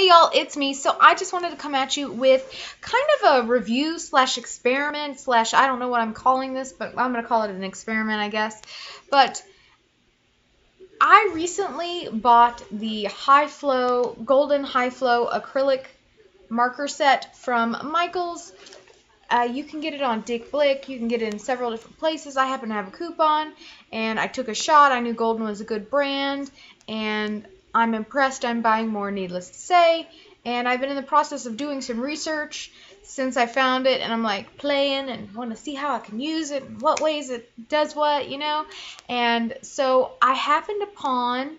y'all, it's me. So I just wanted to come at you with kind of a review slash experiment slash, I don't know what I'm calling this, but I'm going to call it an experiment, I guess. But I recently bought the Highflow, Golden Highflow acrylic marker set from Michaels. You can get it on Dick Blick. You can get it in several different places. I happen to have a coupon, and I took a shot. I knew Golden was a good brand, and I'm impressed. I'm buying more, needless to say. And I've been in the process of doing some research since I found it, and I'm like playing and want to see how I can use it and what ways it does what, you know. And so I happened upon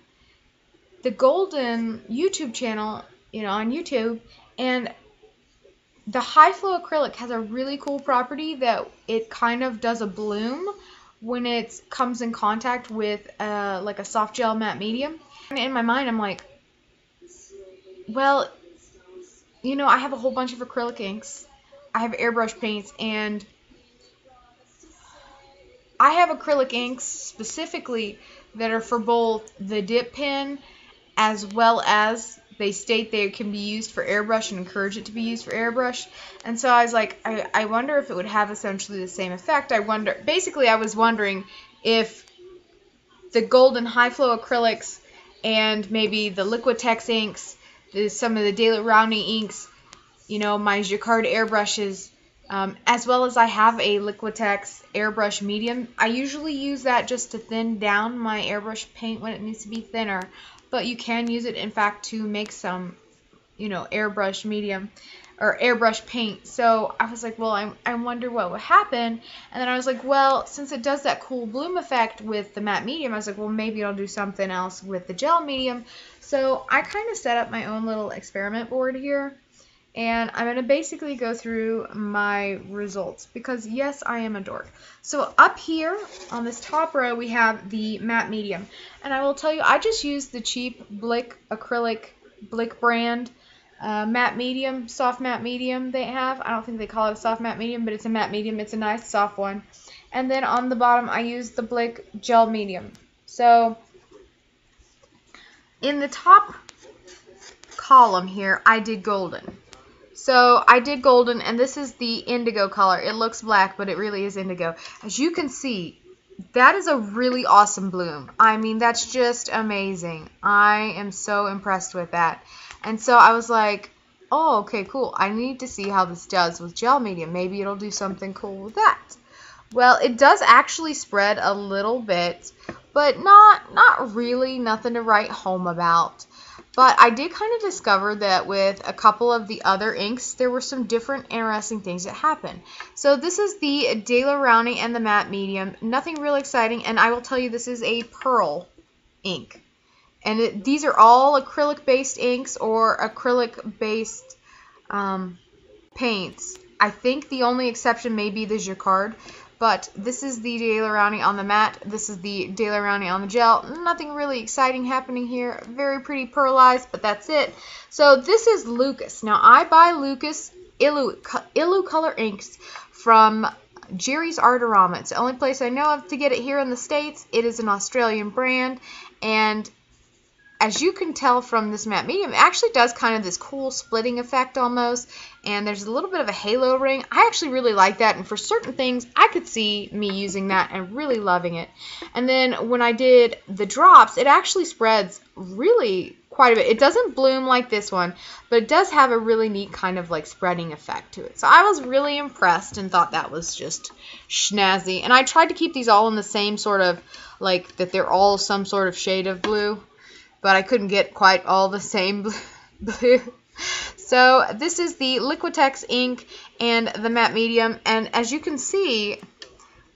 the Golden YouTube channel, you know, on YouTube, and the Highflow acrylic has a really cool property that it kind of does a bloom when it comes in contact with like a soft gel matte medium. And in my mind, I'm like, well, you know, I have a whole bunch of acrylic inks. I have airbrush paints, and I have acrylic inks specifically that are for both the dip pen as well as they state they can be used for airbrush and encourage it to be used for airbrush. And so I was like, I wonder if it would have essentially the same effect. Basically I was wondering if the Golden Highflow acrylics and maybe the Liquitex inks, some of the Daler-Rowney inks, you know, my Jacquard airbrushes, as well as I have a Liquitex airbrush medium. I usually use that just to thin down my airbrush paint when it needs to be thinner. But you can use it, in fact, to make some, you know, airbrush medium or airbrush paint. So I was like, well, I wonder what would happen. And then I was like, well, since it does that cool bloom effect with the matte medium, I was like, well, maybe I'll do something else with the gel medium. So I kind of set up my own little experiment board here. And I'm going to basically go through my results because, yes, I am a dork. So up here on this top row, we have the matte medium. And I will tell you, I just used the cheap Blick acrylic, Blick brand matte medium, soft matte medium they have. I don't think they call it a soft matte medium, but it's a matte medium. It's a nice soft one. And then on the bottom, I used the Blick gel medium. So in the top column here, I did golden. So I did golden, and this is the indigo color. It looks black, but it really is indigo. As you can see, that is a really awesome bloom. I mean, that's just amazing. I am so impressed with that. And so I was like, oh, okay, cool. I need to see how this does with gel medium. Maybe it'll do something cool with that. Well, it does actually spread a little bit, but not really, nothing to write home about. But I did kind of discover that with a couple of the other inks, there were some different interesting things that happened. So this is the Daler-Rowney and the matte medium. Nothing real exciting, and I will tell you this is a pearl ink. And these are all acrylic-based inks or acrylic-based paints. I think the only exception may be the Jacquard. But this is the Daler-Rowney on the matte. This is the Daler-Rowney on the gel. Nothing really exciting happening here. Very pretty pearlized, but that's it. So this is Lukas. Now I buy Lukas illu-color inks from Jerry's Artorama. It's the only place I know of to get it here in the States. It is an Australian brand, and as you can tell from this matte medium, it actually does kind of this cool splitting effect almost, and there's a little bit of a halo ring. I actually really like that, and for certain things, I could see me using that and really loving it. And then when I did the drops, it actually spreads really quite a bit. It doesn't bloom like this one, but it does have a really neat kind of like spreading effect to it. So I was really impressed and thought that was just snazzy. And I tried to keep these all in the same sort of, like, that they're all some sort of shade of blue. But I couldn't get quite all the same blue. So this is the Liquitex ink and the matte medium, and as you can see,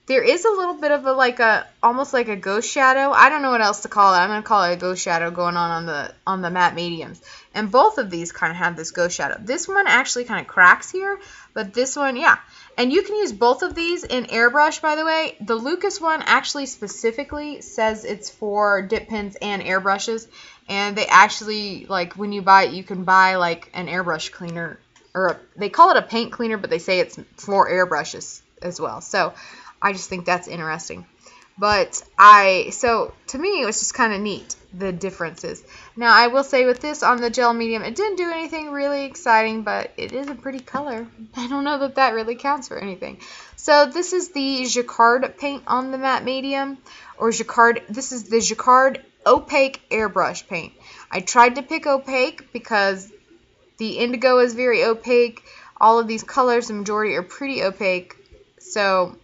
there is a little bit of a almost like a ghost shadow. I don't know what else to call it. I'm gonna call it a ghost shadow going on the matte mediums. And both of these kind of have this ghost shadow. This one actually kind of cracks here, but this one, yeah. And you can use both of these in airbrush, by the way. The Lukas one actually specifically says it's for dip pens and airbrushes. And they actually, like, when you buy it, you can buy, like, an airbrush cleaner. Or they call it a paint cleaner, but they say it's for airbrushes as well. So I just think that's interesting. But so to me, it was just kind of neat, the differences. Now, I will say with this on the gel medium, it didn't do anything really exciting, but it is a pretty color. I don't know that that really counts for anything. So this is the Jacquard paint on the matte medium, or Jacquard. This is the Jacquard Opaque Airbrush paint. I tried to pick Opaque because the indigo is very opaque. All of these colors, the majority, are pretty opaque. So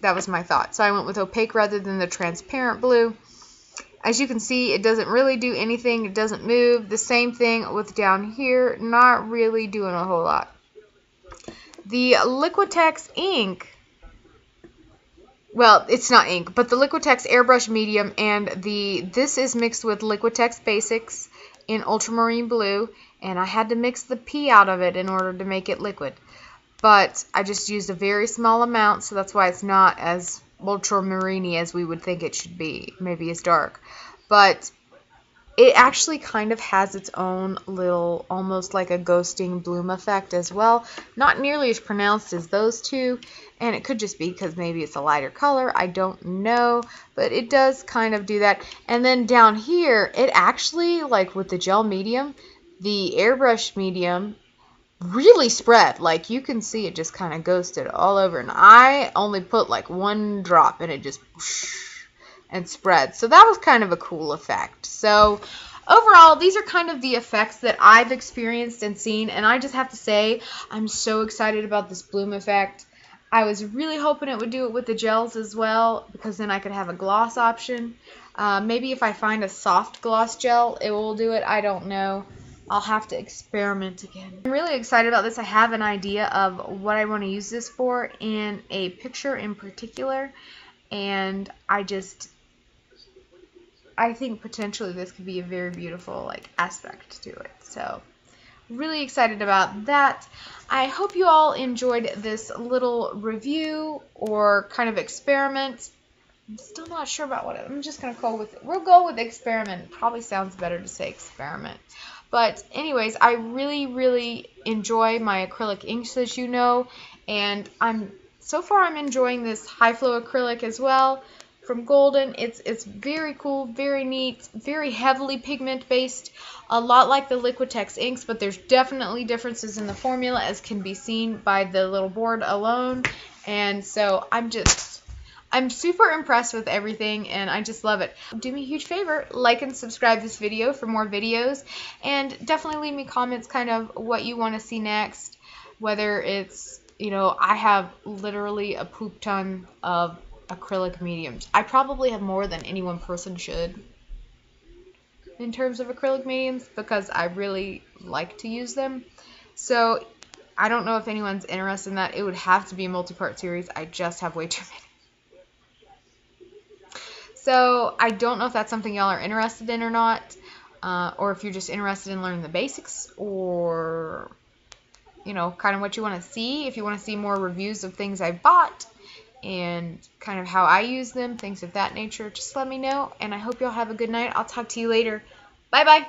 that was my thought. So I went with Opaque rather than the transparent blue. As you can see, it doesn't really do anything. It doesn't move. The same thing with down here. Not really doing a whole lot. The Liquitex ink, well, it's not ink, but the Liquitex Airbrush medium, and this is mixed with Liquitex Basics in ultramarine blue, and I had to mix the P out of it in order to make it liquid. But I just used a very small amount, so that's why it's not as ultramarine-y as we would think it should be, maybe as dark. But it actually kind of has its own little, almost like a ghosting bloom effect as well. Not nearly as pronounced as those two, and it could just be because maybe it's a lighter color. I don't know, but it does kind of do that. And then down here, it actually, like with the gel medium, the airbrush medium, really spread. Like you can see it just kind of ghosted all over, and I only put like one drop and it just and spread. So that was kind of a cool effect. So overall, these are kind of the effects that I've experienced and seen, and I just have to say I'm so excited about this bloom effect. I was really hoping it would do it with the gels as well, because then I could have a gloss option. Maybe if I find a soft gloss gel, it will do it. I don't know. I'll have to experiment again. I'm really excited about this. I have an idea of what I want to use this for in a picture in particular, and I think potentially this could be a very beautiful aspect to it. So really excited about that. I hope you all enjoyed this little review or kind of experiment. I'm still not sure about what I'm just going to go with. We'll go with experiment. Probably sounds better to say experiment. But anyways, I really, really enjoy my acrylic inks, as you know, and so far I'm enjoying this Highflow acrylic as well from Golden. It's very cool, very neat, very heavily pigment based, a lot like the Liquitex inks, but there's definitely differences in the formula, as can be seen by the little board alone. And so I'm super impressed with everything, and I just love it. Do me a huge favor, like and subscribe this video for more videos, and definitely leave me comments kind of what you want to see next, whether it's, I have literally a poop ton of acrylic mediums. I probably have more than any one person should in terms of acrylic mediums, because I really like to use them. So I don't know if anyone's interested in that. It would have to be a multi-part series. I just have way too many. So I don't know if that's something y'all are interested in or not, or if you're just interested in learning the basics, or, kind of what you want to see. If you want to see more reviews of things I bought and kind of how I use them, things of that nature, just let me know. And I hope y'all have a good night. I'll talk to you later. Bye-bye.